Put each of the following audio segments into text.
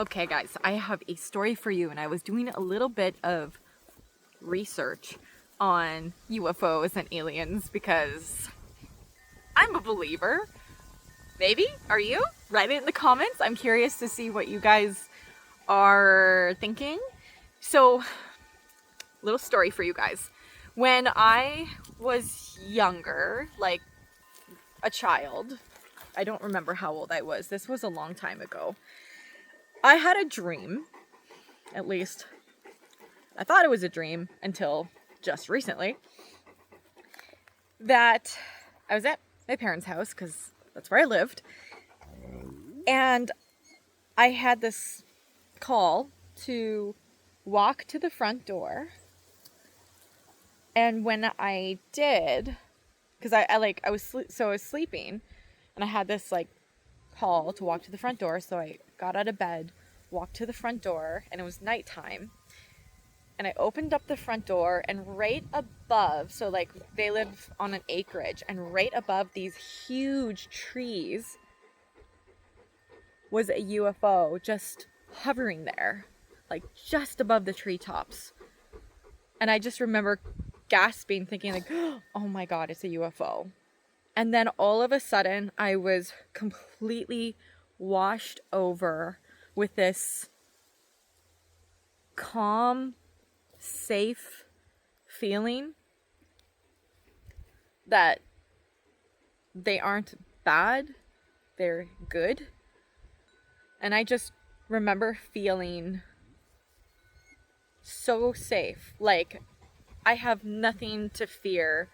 Okay guys, I have a story for you, and I was doing a little bit of research on UFOs and aliens because I'm a believer. Maybe? Are you? Write it in the comments. I'm curious to see what you guys are thinking. So, little story for you guys. When I was younger, like a child, I don't remember how old I was. This was a long time ago. I had a dream, at least I thought it was a dream until just recently, that I was at my parents' house because that's where I lived, and I had this call to walk to the front door. And when I did, because I was sleeping, and I had this like call to walk to the front door, so I got out of bed, walked to the front door, and it was nighttime. And I opened up the front door, and right above, so like they live on an acreage, and right above these huge trees was a UFO just hovering there, like just above the treetops. And I just remember gasping, thinking like, oh my God, it's a UFO. And then all of a sudden I was completely washed over with this calm, safe feeling that they aren't bad, they're good. And I just remember feeling so safe, like I have nothing to fear,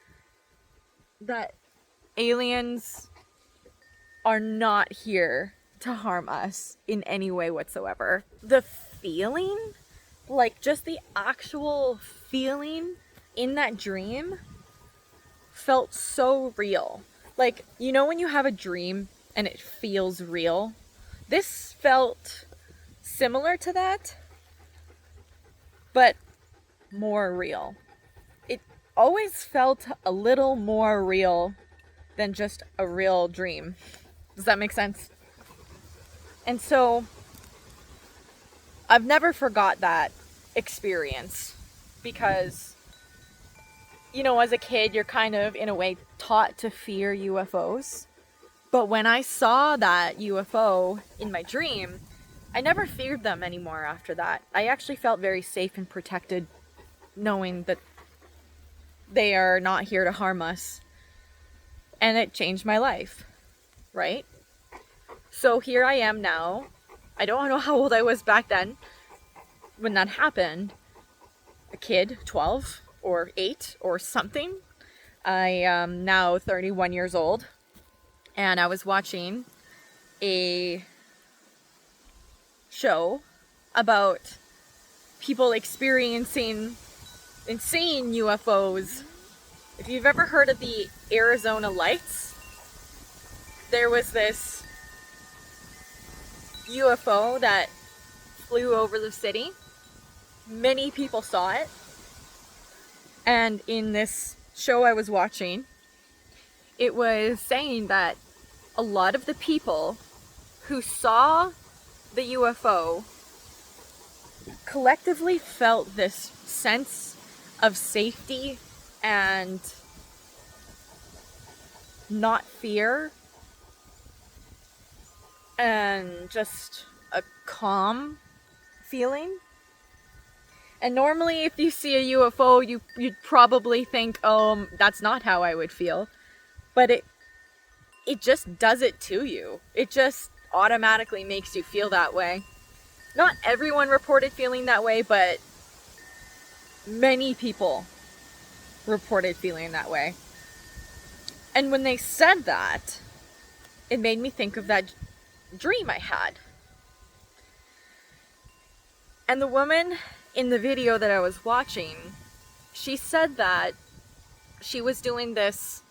that aliens are not here to harm us in any way whatsoever. The feeling, like just the actual feeling in that dream felt so real. Like, you know when you have a dream and it feels real? This felt similar to that, but more real. It always felt a little more real than just a real dream. Does that make sense? And so I've never forgot that experience because, you know, as a kid, you're kind of, in a way, taught to fear UFOs. But when I saw that UFO in my dream, I never feared them anymore after that. I actually felt very safe and protected knowing that they are not here to harm us. And it changed my life, right? So here I am now. I don't know how old I was back then when that happened. A kid, 12 or 8 or something. I am now 31 years old. And I was watching a show about people experiencing and seeing UFOs. If you've ever heard of the Arizona Lights, there was this UFO that flew over the city. Many people saw it. And in this show I was watching, it was saying that a lot of the people who saw the UFO collectively felt this sense of safety and not fear, and just a calm feeling. And normally if you see a UFO, you'd probably think, oh, that's not how I would feel. But it just does it to you. It just automatically makes you feel that way. Not everyone reported feeling that way, but many people reported feeling that way. And when they said that, it made me think of that dream I had. And the woman in the video that I was watching, she said that she was doing this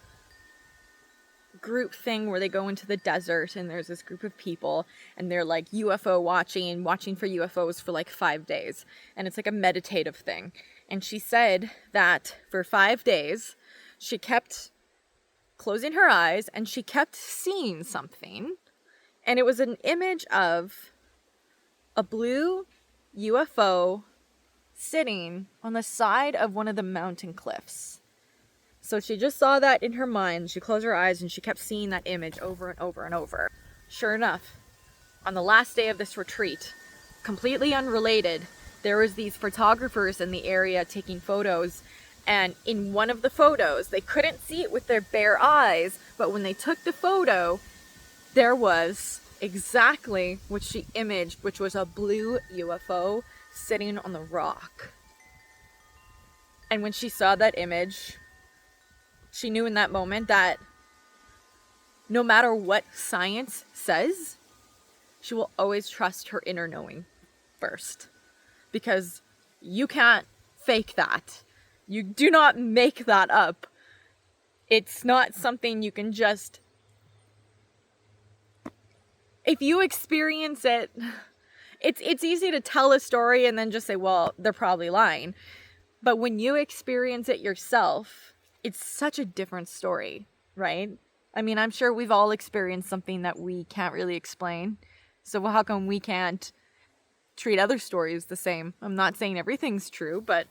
group thing where they go into the desert and there's this group of people and they're like UFO watching for UFOs for like 5 days, and it's like a meditative thing. And she said that for 5 days she kept closing her eyes and she kept seeing something, and it was an image of a blue UFO sitting on the side of one of the mountain cliffs. So she just saw that in her mind. She closed her eyes and she kept seeing that image over and over and over. Sure enough, on the last day of this retreat, completely unrelated, there was these photographers in the area taking photos, and in one of the photos, they couldn't see it with their bare eyes, but when they took the photo, there was exactly what she imaged, which was a blue UFO sitting on the rock. And when she saw that image, she knew in that moment that no matter what science says, she will always trust her inner knowing first. Because you can't fake that. You do not make that up. It's not something you can just... If you experience it, it's easy to tell a story and then just say, well, they're probably lying. But when you experience it yourself, it's such a different story, right? I mean, I'm sure we've all experienced something that we can't really explain. So how come we can't treat other stories the same? I'm not saying everything's true, but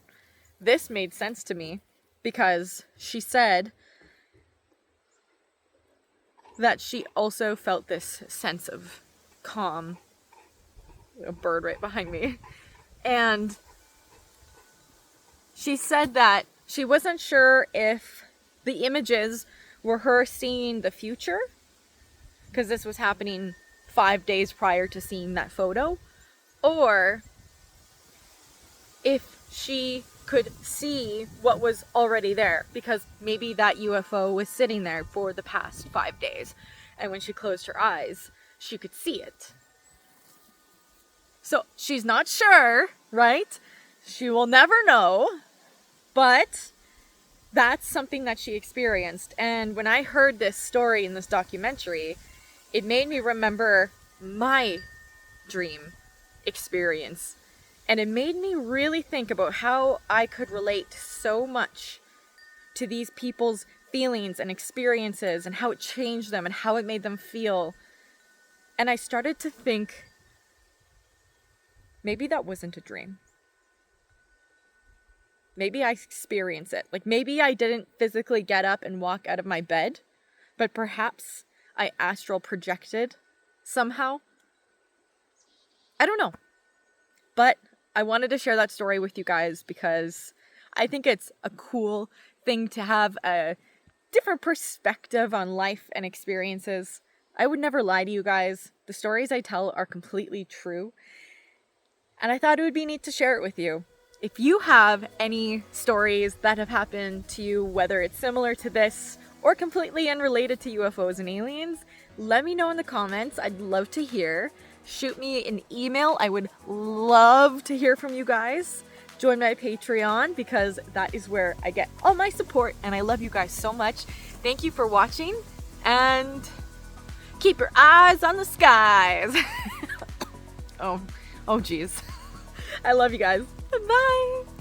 this made sense to me because she said that she also felt this sense of calm. A bird right behind me. And she said that she wasn't sure if the images were her seeing the future, because this was happening 5 days prior to seeing that photo, or if she could see what was already there, because maybe that UFO was sitting there for the past 5 days, and when she closed her eyes, she could see it. So she's not sure, right? She will never know, but that's something that she experienced. And when I heard this story in this documentary, it made me remember my dream experience. And it made me really think about how I could relate so much to these people's feelings and experiences and how it changed them and how it made them feel. And I started to think, maybe that wasn't a dream. Maybe I experienced it. Like maybe I didn't physically get up and walk out of my bed, but perhaps I astral projected somehow. I don't know. But I wanted to share that story with you guys because I think it's a cool thing to have a different perspective on life and experiences. I would never lie to you guys. The stories I tell are completely true. And I thought it would be neat to share it with you. If you have any stories that have happened to you, whether it's similar to this or completely unrelated to UFOs and aliens, let me know in the comments. I'd love to hear. Shoot me an email. I would love to hear from you guys. Join my Patreon because that is where I get all my support, and I love you guys so much. Thank you for watching, and keep your eyes on the skies. Oh geez. I love you guys. Bye.